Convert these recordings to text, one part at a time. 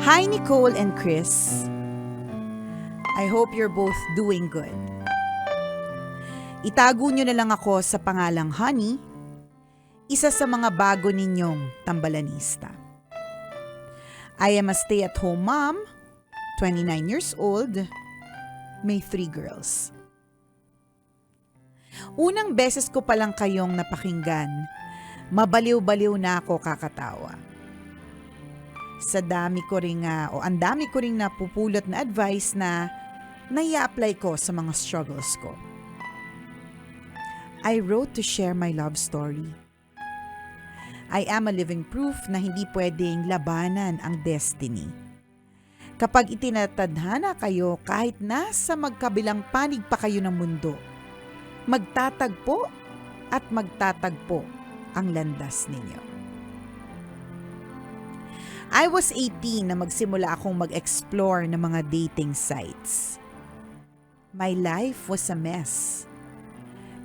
Hi Nicole and Chris. I hope you're both doing good. Itago nyo na lang ako sa pangalang Honey, isa sa mga bago ninyong tambalanista. I am a stay-at-home mom, 29 years old, may 3 girls. Unang beses ko palang kayong napakinggan, mabaliw-baliw na ako kakatawa. Ang dami ko ring napupulot na advice na nai-apply ko sa mga struggles ko. I wrote to share my love story. I am a living proof na hindi pwedeng labanan ang destiny. Kapag itinatadhana kayo kahit nasa magkabilang panig pa kayo ng mundo, magtatagpo at magtatagpo ang landas ninyo. I was 18 na magsimula akong mag-explore ng mga dating sites. My life was a mess.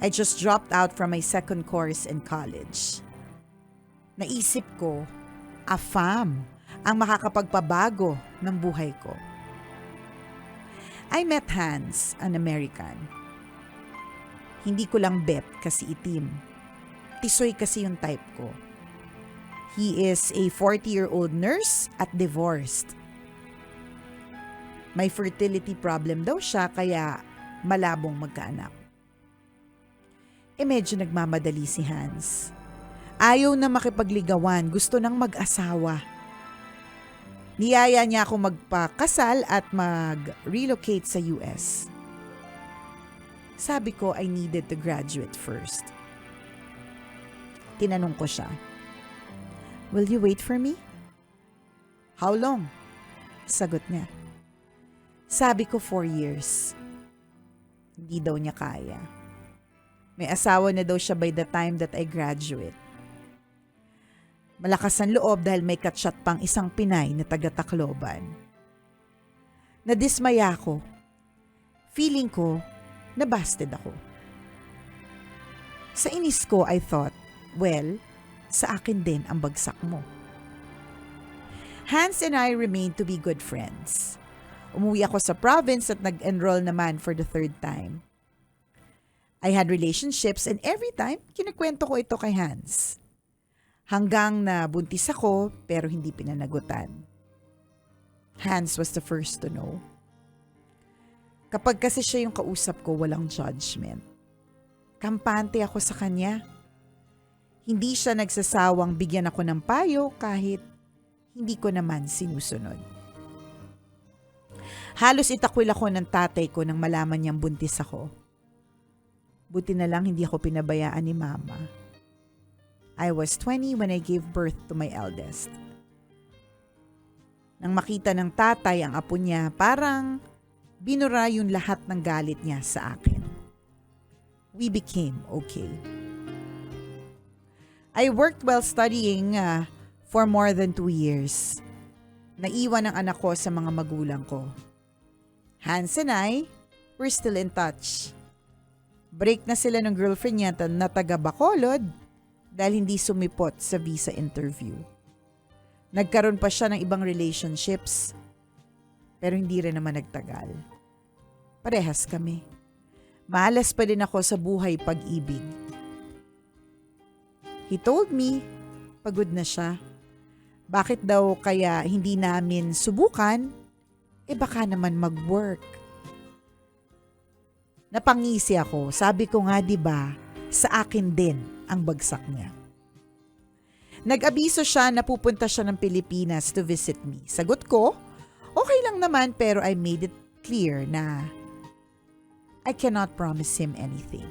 I just dropped out from my second course in college. Naisip ko, AFAM ang makakapagpabago ng buhay ko. I met Hans, an American. Hindi ko lang bet kasi itim. Tisoy kasi yung type ko. He is a 40-year-old nurse at divorced. May fertility problem daw siya kaya malabong magkaanak. Medyo nagmamadali si Hans. Ayaw na makipagligawan, gusto nang mag-asawa. Niyaya niya ako magpakasal at mag-relocate sa US. Sabi ko I needed to graduate first. Tinanong ko siya, "Will you wait for me?" "How long?" Sagot niya. Sabi ko 4 years. Hindi daw niya kaya. May asawa na daw siya by the time that I graduate. Malakas ang loob dahil may katsyat pang isang Pinay na taga-Tacloban. Nadismaya ako. Feeling ko, nabasted ako. Sa inis ko, I thought, well, sa akin din ang bagsak mo. Hans and I remained to be good friends. Umuwi ako sa province at nag-enroll naman for the 3rd time. I had relationships and every time, kinakwento ko ito kay Hans. Hanggang na buntis ako pero hindi pinanagutan. Hans was the first to know. Kapag kasi siya yung kausap ko, walang judgment. Kampante ako sa kanya. Hindi siya nagsasawang bigyan ako ng payo kahit hindi ko naman sinusunod. Halos itakwil ako ng tatay ko nang malaman niyang buntis ako. Buti na lang hindi ako pinabayaan ni Mama. I was 20 when I gave birth to my eldest. Nang makita ng tatay ang apo niya, parang binura yung lahat ng galit niya sa akin. We became okay. I worked while studying for more than 2 years. Naiwan ang anak ko sa mga magulang ko. Hans and I were still in touch. Break na sila ng girlfriend niya na taga Bacolod dahil hindi sumipot sa visa interview. Nagkaroon pa siya ng ibang relationships pero hindi rin naman nagtagal. Parehas kami. Malas pa din ako sa buhay pag-ibig. He told me, pagod na siya. Bakit daw kaya hindi namin subukan? Baka naman mag-work. Napangisi ako. Sabi ko nga 'di ba, sa akin din ang bagsak niya. Nag-abiso siya na pupunta siya ng Pilipinas to visit me. Sagot ko, okay lang naman pero I made it clear na I cannot promise him anything.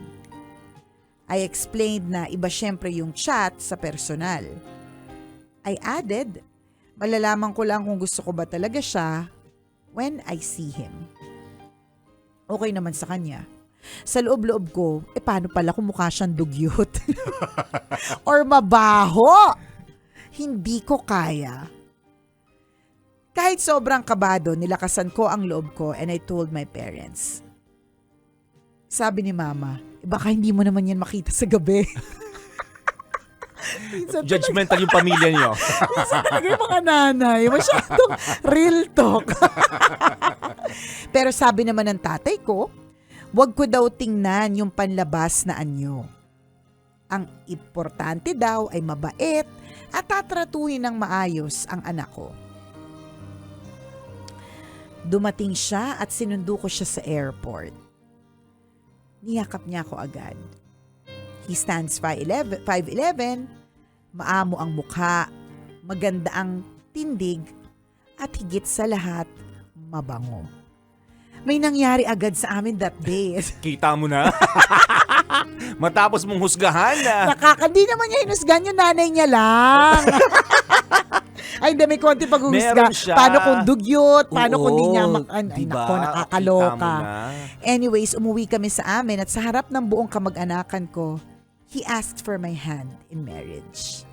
I explained na iba syempre yung chat sa personal. I added, malalaman ko lang kung gusto ko ba talaga siya when I see him. Okay naman sa kanya. Sa loob-loob ko, paano pala kung mukha siyang dugyot? Or mabaho? Hindi ko kaya. Kahit sobrang kabado, nilakasan ko ang loob ko and I told my parents. Sabi ni Mama, baka hindi mo naman yan makita sa gabi. Minsan Judgmental yung pamilya niyo. minsan talaga yung mga nanay, masyadong real talk. Pero sabi naman ng tatay ko, wag ko daw tingnan yung panlabas na anyo. Ang importante daw ay mabait at tatratuhin ng maayos ang anak ko. Dumating siya at sinundo ko siya sa airport. Niyakap niya ako agad. He stands 5'11", maamo ang mukha, maganda ang tindig, at higit sa lahat, mabango. May nangyari agad sa amin that day. Kita mo na. Matapos mong husgahan na. Di naman niya hinusgan yung nanay niya lang. Ay, hindi, may konti pag-uhusga. Meron siya. Paano kung dugyot? Paano Oo, kung di niya ay, diba? nako, nakakaloka. Kita mo na. Anyways, umuwi kami sa amin at sa harap ng buong kamag-anakan ko, he asked for my hand in marriage.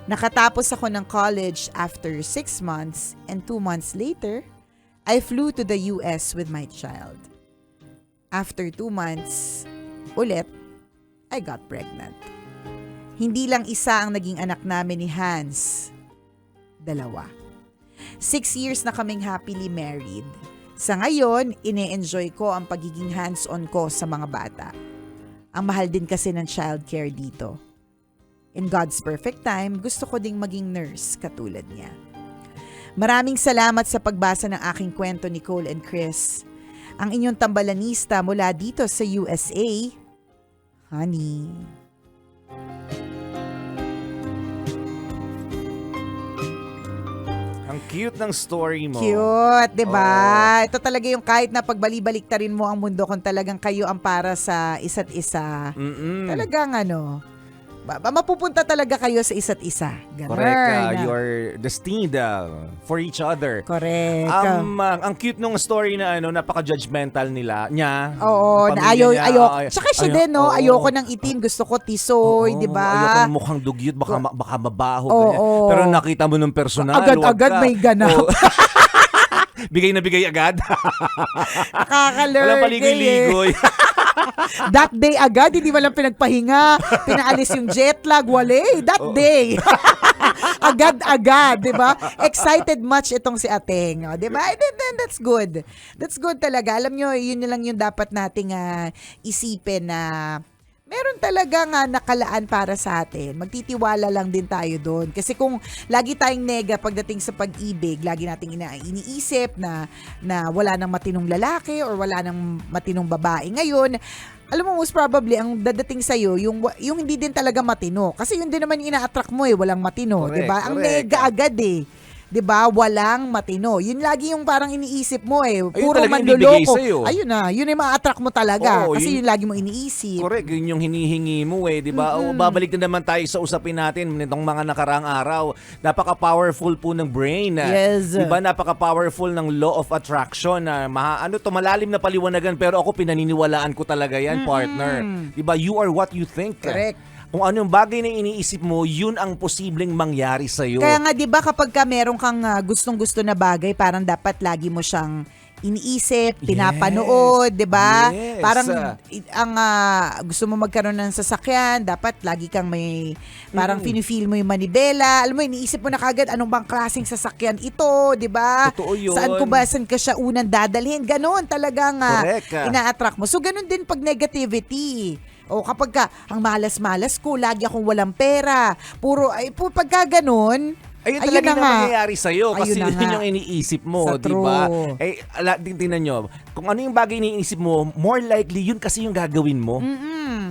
Nakatapos ako ng college after 6 months and 2 months later, I flew to the US with my child. After 2 months, ulit, I got pregnant. Hindi lang isa ang naging anak namin ni Hans. 2. 6 years na kaming happily married. Sa ngayon, ine-enjoy ko ang pagiging hands-on ko sa mga bata. Ang mahal din kasi ng childcare dito. In God's perfect time, gusto ko ding maging nurse katulad niya. Maraming salamat sa pagbasa ng aking kwento, Nicole and Chris. Ang inyong tambalanista mula dito sa USA, Honey. Ang cute ng story mo. Cute, di ba? Oo. Ito talaga yung kahit na pagbali-baliktarin mo ang mundo kung talagang kayo ang para sa isa't isa. Talagang mapupunta talaga kayo sa isa't isa. Ganun. Correct. You're destined for each other. Correct. Ang cute nung story na napaka-judgmental niya. Oo, Yung na pamilya niya, ayoko. Tsaka siya din, no? oo. Ayoko ng itim, gusto ko tisoy, Oo, di ba? Ayoko ng mukhang dugyot, baka mabaho. Oo, ganyan. oo. Pero nakita mo nung personal. Agad-agad wag ka. may ganap. Oo. Bigay na bigay agad. Nakaka-lurk. Walang paligoy-ligoy. That day agad, hindi walang pinagpahinga. Pinaalis yung jet lag, wale. That day. Agad-agad, di ba? Excited much itong si Ateng. Di ba? Then that's good. That's good talaga. Alam nyo, yun lang yung dapat nating isipin na meron talaga nga nakalaan para sa atin. Magtitiwala lang din tayo doon. Kasi kung lagi tayong nega pagdating sa pag-ibig, lagi nating iniisip na wala nang matinong lalaki or wala nang matinong babae. Ngayon, alam mo, most probably, ang dadating sa'yo, yung hindi din talaga matino. Kasi yun din naman yung ina-attract mo walang matino. Correct, diba? Ang correct. nega agad 'di ba? Walang matino. Yun lagi yung parang iniisip mo Puro talaga yung bibigay manloloko. sa'yo. Ayun na, yun yung ma-attract mo talaga. Oo, kasi yun lagi mo iniisip. Correct, yun yung hinihingi mo di ba? O babalik na naman tayo sa usapin natin nitong mga nakaraang araw. Napaka-powerful po ng brain. Yes. Di ba? Napaka-powerful ng law of attraction. Malalim na paliwanagan pero ako pinaniniwalaan ko talaga yan, partner. Di ba? You are what you think. Correct. Kung ano yung bagay na iniisip mo, yun ang posibleng mangyari sa'yo. Kaya nga 'di ba kapag meron kang gustong-gusto na bagay, parang dapat lagi mo siyang iniisip, pinapanood, 'di ba? Yes. Parang ang gusto mo magkaroon ng sasakyan, dapat lagi kang may parang feel mo yung manibela. Alam mo, iniisip mo na kagad anong bang klaseng sasakyan ito, 'di ba? Totoo yun. Saan ka siya unang dadalhin? Ganon talagang Correct. ina-attract mo. So ganun din pag negativity. O kapag ang malas-malas ko, lagi akong walang pera. Pagka ganun, Ayun ayun talaga na na nga. mangyayari sa'yo kasi Ayun na yun nga. yung iniisip mo, Sa di ba? true. Tingnan nyo, kung ano yung bagay na iniisip mo, more likely yun kasi yung gagawin mo.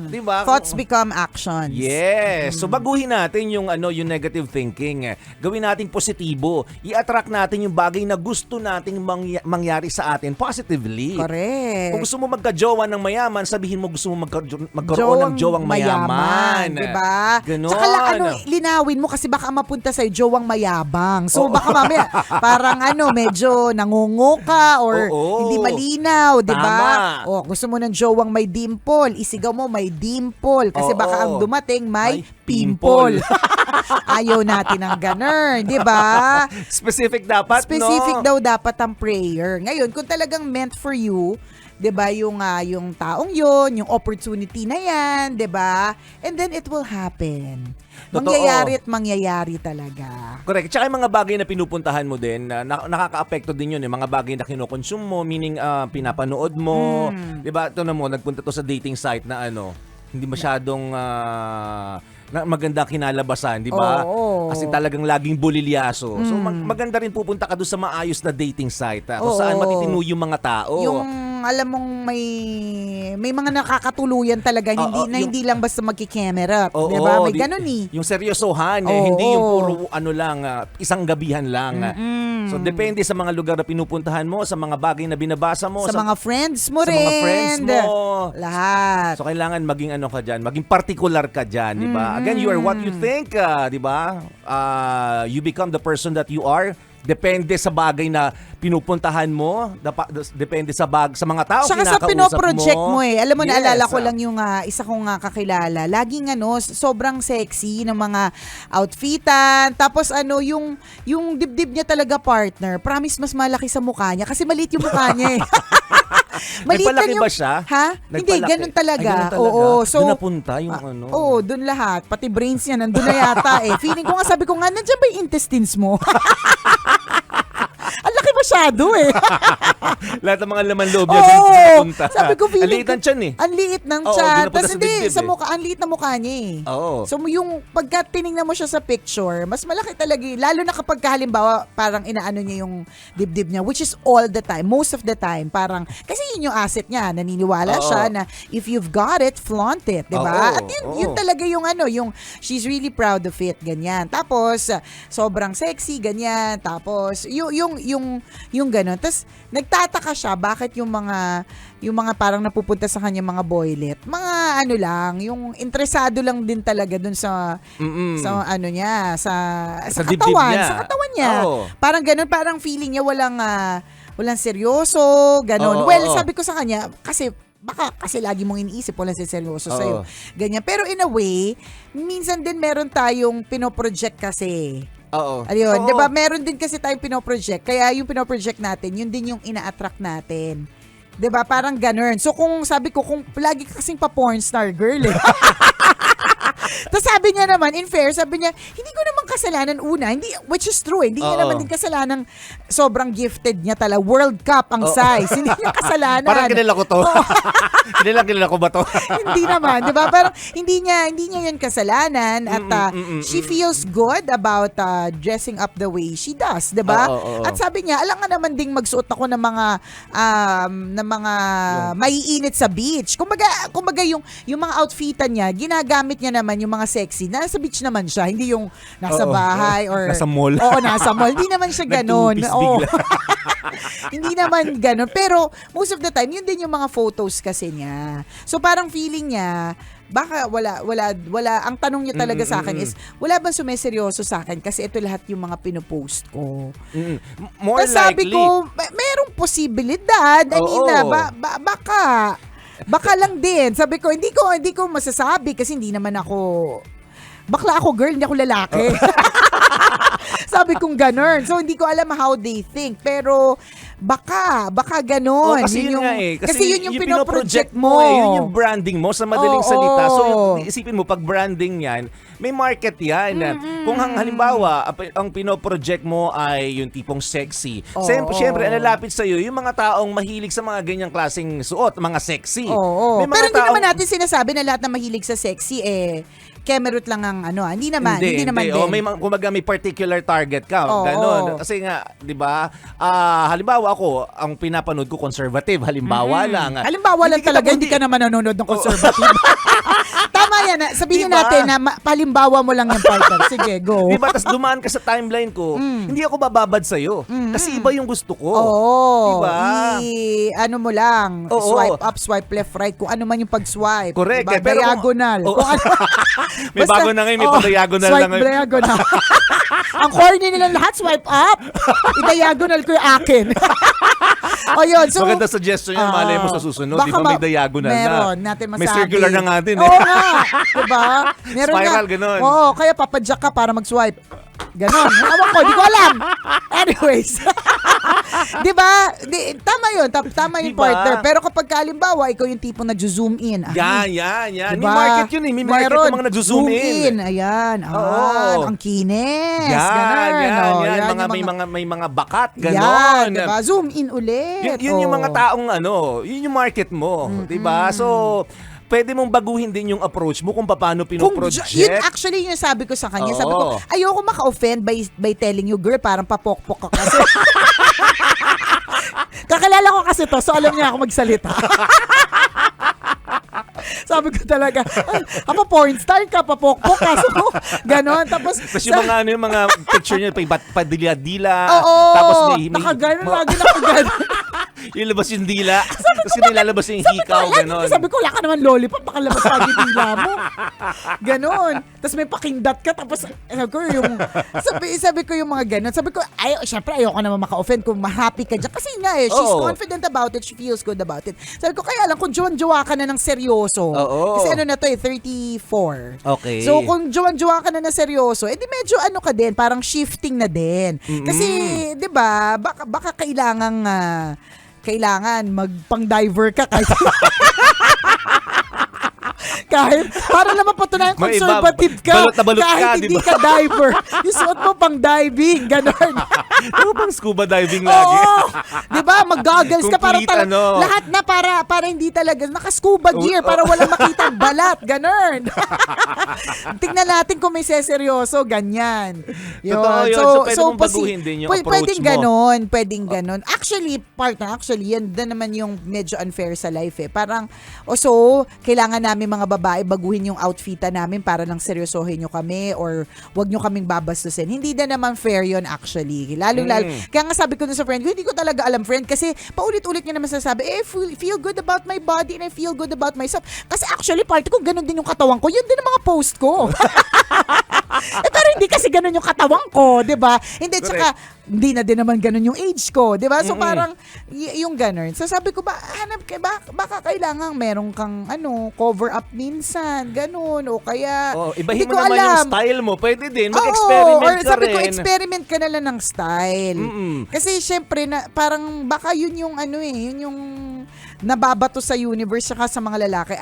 Di ba? Thoughts become actions. Yes. So baguhin natin yung negative thinking. Gawin nating positibo. I-attract natin yung bagay na gusto nating mangyari sa atin positively. Correct. Kung gusto mo magka-jowa ng mayaman, sabihin mo gusto mo magkaroon ng jowang mayaman. Diba? Ganon. Tsaka linawin mo kasi baka mapunta sa'yo jowang mayabang. So baka mamaya parang medyo nangungo ka or hindi malinaw, diba? Tama. Gusto mo ng jowang may dimple, isigaw mo may dimple kasi baka ang dumating may pimple. Ayaw natin ng ganun, di ba? Specific dapat, Specific no? daw dapat ang prayer. Ngayon, kung talagang meant for you, 'Di ba, yung taong yun, yung opportunity na yan, 'di ba? And then it will happen. Totoo. Mangyayari at mangyayari talaga. Correct. Tsaka yung mga bagay na pinupuntahan mo din, nakaka-apekto din yun. Yung mga bagay na kinokonsume mo, meaning pinapanood mo. Diba? Ito na mo, nagpunta to sa dating site na hindi masyadong maganda kinalabasan, di ba? Oo. Kasi talagang laging bulilyaso. So maganda rin pupunta ka doon sa maayos na dating site kung saan Oo. matitino yung mga tao. Yung alam mong may mga nakakatuluyan talaga, hindi lang basta magki-camera, Oo, 'di ba? May ganun Yung seryosohan, Oo. hindi yung puro lang, isang gabihan lang. So depende sa mga lugar na pinupuntahan mo, sa mga bagay na binabasa mo, sa mga friends mo sa rin. mga friends mo. Lahat. So kailangan maging ka diyan, maging particular ka diyan, di ba? Again, you are what you think, di ba? You become the person that you are. Depende sa bagay na pinupuntahan mo, depende sa mga tao Saka kinakausap sa pinoproject mo Alam mo, Yes. naalala ko lang yung isa kong kakilala. Laging sobrang sexy ng mga outfitan. Tapos yung dibdib niya talaga, partner. Promise, mas malaki sa mukha niya. Kasi maliit yung mukha niya eh. Nagpalaki ba siya? Ha? Hindi, Nagpalaki? ganun talaga. Ay, ganun talaga. Oo. So, Doon napunta yung Oo, doon lahat. Pati brains niya, nandun na yata eh. Feeling ko nga, sabi ko nga, nandiyan ba yung intestines mo? Ang laki masyado eh. Lahat ng mga laman loob niya Oo. napunta. Sabi ko, feeling Ang liit ng tiyan eh. Ang liit ng Oo, tiyan. doon napunta Tapos sa hindi, dibdib sa eh. mukha, ang liit na mukha niya eh. Oo. So yung pagka tinignan mo siya sa picture, mas malaki talaga. Lalo na kapag halimbawa, parang inaano niya yung dibdib niya, which is all the time, most of the time. Parang, kasi yun yung asset niya. Naniniwala Oo. siya na if you've got it, flaunt it. Diba? Oo. At yun talaga yung yung she's really proud of it, ganyan. Tapos, sobrang sexy, ganyan. Tapos, yung ganun. Tapos, nagtataka siya bakit yung mga parang napupunta sa kanya mga boylet, mga lang, yung interesado lang din talaga dun sa niya, sa dibdib katawan, niya. sa katawan niya. Oo. Parang ganun, parang feeling niya walang seryoso, ganun. Oo, Well, oo. sabi ko sa kanya, kasi lagi mong iniisip walang seryoso Oo. sa'yo. Ganyan. Pero in a way, minsan din meron tayong pinoproject kasi. Oo. Ayun, Oo. 'di ba? Meron din kasi tayong pinoproject. Kaya yung pinoproject natin, yun din yung ina-attract natin. 'Di ba? Parang ganun. So kung sabi ko, kung lagi ka kasing pa porn star girl eh. Tapos sabi niya naman, in fair, sabi niya, hindi ko naman kasalanan which is true, hindi niya Oo. naman din kasalanan sobrang gifted niya talaga. World Cup ang size. Hindi niya kasalanan. Parang kilala ko to. Kilala ko ba to? Hindi naman, 'di ba? Parang hindi niya 'yan kasalanan at she feels good about dressing up the way she does, 'di ba? Oo. At sabi niya, alam nga naman ding magsuot ako ng mga maiinit sa beach. Kumbaga yung mga outfitan niya, ginagamit niya naman yung mga sexy. Nasa beach naman siya, hindi yung nasa Oo. bahay or Nasa mall. Oo, nasa mall. Hindi naman siya ganoon. Nagtupis Oo. bigla. Hindi naman ganun. Pero most of the time, yun din yung mga photos kasi niya. So parang feeling niya, baka wala. Ang tanong niya talaga sa akin is, wala bang sumeseryoso sa akin? Kasi ito lahat yung mga pinupost ko. More Tapos sabi likely. ko, merong posibilidad. Anina, Oo. baka lang din. Sabi ko, hindi ko masasabi kasi hindi naman ako, bakla ako girl, hindi ako lalaki. Sabi kong ganun. So, hindi ko alam how they think. Pero, baka ganun. Kasi yun nga eh. Kasi yun yung pinoproject mo. Yun yung branding mo sa madaling Oo. salita. So, isipin mo, pag branding yan, may market yan. Kung halimbawa, ang pinoproject mo ay yung tipong sexy. Siyempre, lalapit sa'yo yung mga taong mahilig sa mga ganyang klaseng suot, mga sexy. Oo. May mga Pero hindi taong- naman natin sinasabi na lahat na mahilig sa sexy kemerut lang ang Hindi naman. Hindi naman din. Kumbaga may particular target ka. Oo. Ganon. Kasi nga, di ba, halimbawa ako, ang pinapanood ko conservative. Halimbawa lang. Halimbawa lang talaga, hindi ka naman nanonood ng conservative. Tama yan. Sabihin Diba? natin na palimbawa mo lang yung partner. Sige, go. Di ba? Tapos dumaan ka sa timeline ko, hindi ako bababad sa'yo. Kasi iba yung gusto ko. Oo. Diba? Ano mo lang. Oo. Swipe up, swipe left, right. Kung ano man yung pag-swipe. Correct. Diba? Pero Diagonal. Oo. Kung ano. May bago na ngayon, may pa-diagonal swipe na ngayon. diagonal. Ang corny nilang lahat, swipe up. I-diagonal ko yung akin. O yun. So, Maganda suggestion yan, malay mo sa susunod. Di ba may diagonal meron, na? natin masabi. May circular na nga din. Oo nga. Diba? Meron Spiral, nga. ganun. Oo, kaya papadyak ka para mag-swipe. Ganon. Ewan ko, di ko alam. Anyways. Di ba? Tama yun. Tama yung Diba? partner. Pero kapag halimbawa, ikaw yung tipong nag-zoom in. Yan. Diba? May market yun eh. May market Meron. yung mga nag-zoom in. Ayan. Oo. Ang kinis. Yan. Ganun. Oh, Mga, yung may mga bakat, Yan, ganon. diba? Zoom in ulit. Yun yung mga taong yun yung market mo. Diba? So, pwede mong baguhin din yung approach mo kung paano pinoproject. Yun actually yung sabi ko sa kanya. Oo. Sabi ko, ayoko maka-offend by telling you, girl, parang papokpok ka kasi. Kakilala ko kasi to, so alam niya ako magsalita. Sabi ko talaga, porn star ka, papokpok ka. So, ganon. Tapos yung mga picture niya, padila-dila. Oo, Tapos may nakaganon, lagi nakaganon. Ilabas yung dila. Tapos nilalabas yung hikaw, ganon. Sabi ko, wala ka naman lollipop, baka labas lagi dila mo. Ganon. Tapos may pakingdat ka, tapos sabi ko yung mga ganon. Sabi ko, syempre ayoko naman maka-offend kung happy ka dyan. Kasi nga she's confident about it, she feels good about it. Sabi ko, kaya lang, kung jowa ka na ng seryoso, kasi na to 34. Okay. So, kung jowa ka na ng seryoso, edi medyo ka din, parang shifting na din. Kasi, di ba, baka kailangan magpang-diver ka kahit para naman patunayan conservative ka. Balot na balot kahit ka, hindi diba? ka diver. Yung suot mo pang diving, gano'n. Ano bang scuba diving lagi? Oo. Di ba? Mag-goggles ka para Complete, lahat na para hindi talaga naka-scuba gear para walang makitang balat, gano'n. Tingnan natin kung may seseryoso, ganyan. Totoo yun. So, pwede mong baguhin din yung approach mo. Pwedeng ganon. Actually, yan din naman yung medyo unfair sa life eh. Parang, kailangan namin mga babae baguhin yung outfitan namin para lang seryosohin nyo kami or wag nyo kaming babastusin. Hindi na naman fair yon actually. Lalo. Kaya nga sabi ko dun sa friend ko, hindi ko talaga alam friend kasi paulit-ulit nyo naman sasabi, feel good about my body and I feel good about myself. Kasi actually, party ko, ganun din yung katawan ko. Yun din ang mga post ko. Pero hindi kasi ganun yung katawan ko, di ba? Hindi, tsaka, hindi na din naman ganun yung age ko, di ba? So parang, yung ganun. So sabi ko, baka kailangan meron kang, cover up minsan, ganun, o kaya, ibahin hindi mo ko naman alam. yung style mo. Pwede din, mag-experiment ka sabi rin. ko, experiment ka na lang ng style. Kasi syempre, parang, baka yun yung, yun yung, nababato sa universe saka sa mga lalaki.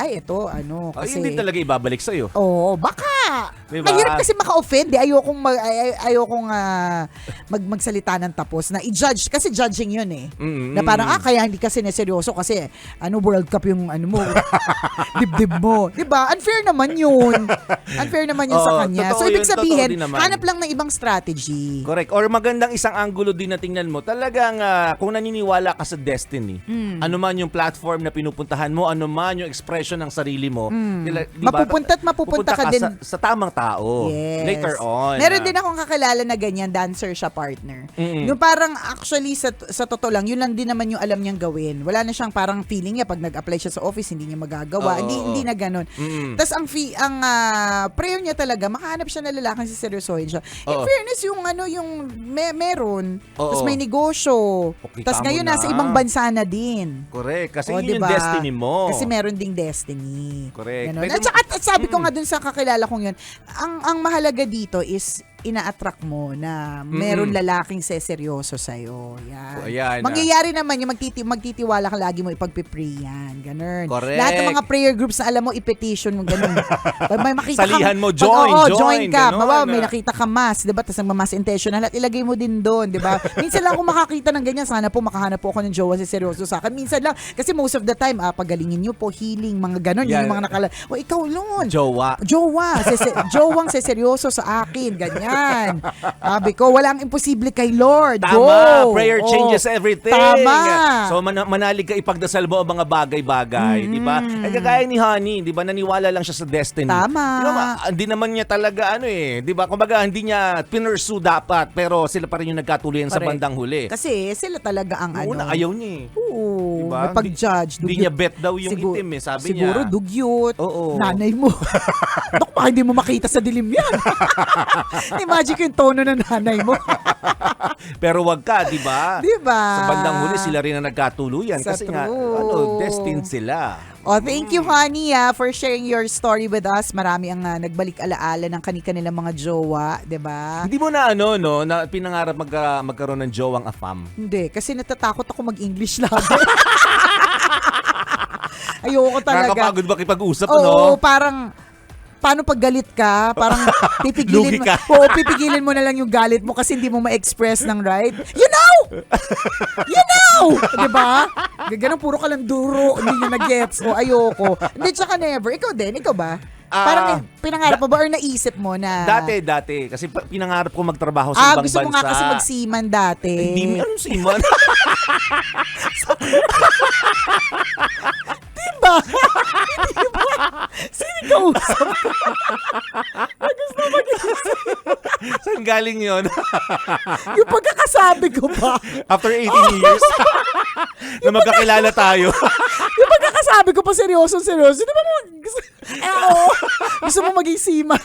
Kasi hindi talaga ibabalik sa'yo. Oo, baka. Diba? Mahirap kasi maka-offend. Ayokong magsalita ng tapos na i-judge. Kasi judging yun eh. Na parang, kaya hindi kasi seryoso kasi World Cup yung mo, dibdib mo. Diba? Unfair naman yun. Unfair naman yun sa kanya. So, ibig sabihin, hanap lang ng ibang strategy. Correct. Or magandang isang angulo din na tingnan mo. Talagang, kung naniniwala ka sa destiny, ano man yung platform na pinupuntahan mo, ano man yung expression ng sarili mo, diba, mapupunta ka din sa tamang tao. Yes. Later on. Meron din akong kakilala na ganyan, dancer siya partner. Yung parang actually sa totoo lang, yun lang din naman yung alam niyang gawin. Wala na siyang parang feeling niya pag nag-apply siya sa office, hindi niya magagawa. Hindi na ganun. Tapos ang prayer niya talaga, makahanap siya na lalaking siseryosohin siya. In fairness, yung meron. Tapos may negosyo. Tapos ngayon nasa ibang bansa na din. Correct. Kasi yun diba? yung destiny mo. Kasi meron ding destiny. Correct. At saka sabi ko nga dun sa kakilala kong yun, ang mahalaga dito is ina-attract mo na meron lalaking seseryoso sa'yo. Yan. Ayan. Mangyayari naman yung magtitiwala ka lagi mo ipagpipray yan. Ganun. Correct. Lahat ng mga prayer groups na alam mo, i-petition mo, ganun. Pag may makita Salihan mo, join ka. ganun. Baba, may nakita ka mass, diba? Tapos nagmamass intentional at ilagay mo din doon, diba? Minsan lang ako makakita ng ganyan, sana po makahanap po ako ng jowa seryoso sa akin. Minsan lang, kasi most of the time, pagalingin nyo po, healing, mga ganun. Yun yung mga nakala. Ikaw, Lon. Jowa. Jowang seseryoso sa akin, ganyan. Sabi ko, walang imposible kay Lord. Tama. Go. Prayer changes everything. Tama. So, manalig ka ipagdasal mo ang mga bagay-bagay. Di ba? Kagaya ni Honey, di ba? Naniwala lang siya sa destiny. Tama. Hindi naman niya talaga, di ba? Kumbaga, hindi niya pinursue dapat, pero sila pa rin yung nagkatuloyan sa bandang huli. Kasi sila talaga ang Una, ayaw niya eh. Oo. Diba? Pag-judge. Hindi niya bet daw yung itim eh, sabi niya. Siguro dugyot. Oo. Nanay mo. Dok, baka hindi mo makita sa dilim yan. Di Na-imagine ko yung tono ng nanay mo. Pero wag ka, di ba? Di ba? Sa bandang huli, sila rin ang nagkatuluyan. Sa Kasi nga, true. destined sila. Oh, thank you, honey, for sharing your story with us. Marami ang nagbalik alaala ng kanilang mga jowa, 'di ba? Hindi mo na na pinangarap magkaroon ng jowang afam. Hindi, kasi natatakot ako mag-English lagi. Ayoko talaga. Nakakapagod ba kipag-usap, Oo, no? parang paano pag galit ka? Parang Lugi pipigilin mo. ka. Oo, pipigilin mo na lang yung galit mo kasi hindi mo ma-express ng right. You know! You know! Diba? Ganun, puro ka lang duro. Hindi niya na-gets. O, ayoko. Hindi, tsaka never. Ikaw din. Ikaw ba? Parang pinangarap mo ba or naisip mo na... Dati. Kasi pinangarap ko magtrabaho sa ibang gusto bansa. mo nga kasi magsiman dati. Hindi mo anong siman. Diba? Diba? Sino ka usap? Gusto mo Saan galing yun? yung pagkakasabi ko ba? After 18 years, na magkakilala tayo. Yung pagkakasabi ko pa seryoso. Di ba mo... Gusto mo maging seaman?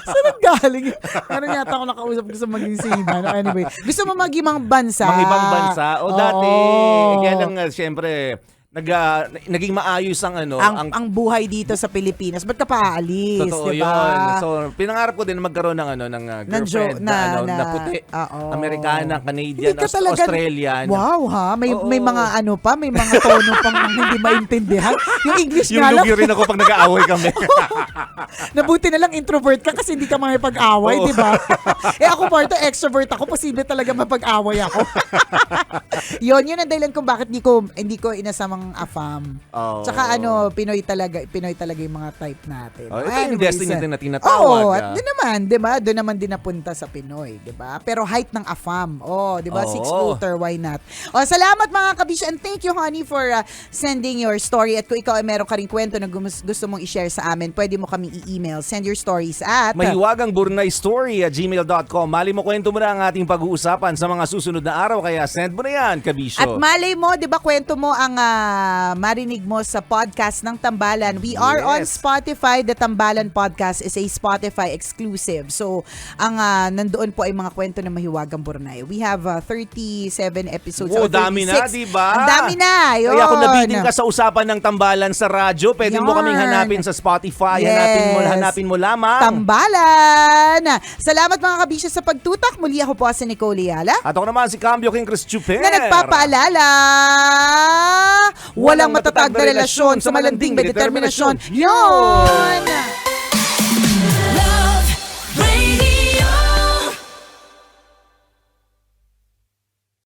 Saan ang galing? Meron yata ako nakausap gusto maging seaman. Anyway, gusto mo maging mga bansa? Mga ibang bansa. O dati, Oo. kaya lang syempre, naging maayos ang ang buhay dito sa Pilipinas. Ba't ka pa aalis? totoo diba? yun. So, pinangarap ko din na magkaroon ng girlfriend na puti. Oo. Amerikana, Canadian, Hindi ka talaga- Australian. Wow ha, may Oo. mga may mga tono pang hindi maintindihan. Yung English Yung nga lang. lugi rin ako pag nag-aaway kami. Nabuti na lang introvert ka kasi hindi ka makipag-away, Oo. di ba? Ako parto extrovert ako, posible talaga mapag-away ako. yun ang dahilan kung bakit hindi ko inasamang afam. Oo. Tsaka Pinoy talaga yung mga type natin. Oh, ito yung Anyways, destiny natin na tinatawag. Oo, at doon naman, di ba? Doon naman din napunta sa Pinoy, di ba? Pero height ng afam. Oh, di ba? Oo. 6-footer, why not? Oh, salamat mga kabisyo and thank you, honey, for sending your story. At kung ikaw ay meron ka ring kwento na gusto mong i-share sa amin, pwede mo kami i-email. Send your stories at mahiwagangburnaystory@gmail.com. Mali mo, kwento mo na ang ating pag-uusapan sa mga susunod na araw, kaya send mo na yan, Kabisyo. At malay mo, 'di ba, kwento mo ang marinig mo sa podcast ng Tambalan. We are on Yes. Spotify. The Tambalan podcast is a Spotify exclusive. So, ang nandoon po ay mga kwento ng Mahiwagang Burnay. We have 37 episodes. Oo, or 36. dami na, di ba? Ang dami na. Yun. Kaya kung nabitin ka sa usapan ng Tambalan sa radyo, pwede mo kaming Yarn. hanapin sa Spotify. Yes. Hanapin mo lamang. Tambalan. Salamat mga kabisyo sa pagtutak. Muli ako po si Nicole Yala. At ako naman si Cambio King Chris Chuper. Na nagpapaalala, walang matatag na relasyon sa malanding may determinasyon. Yon!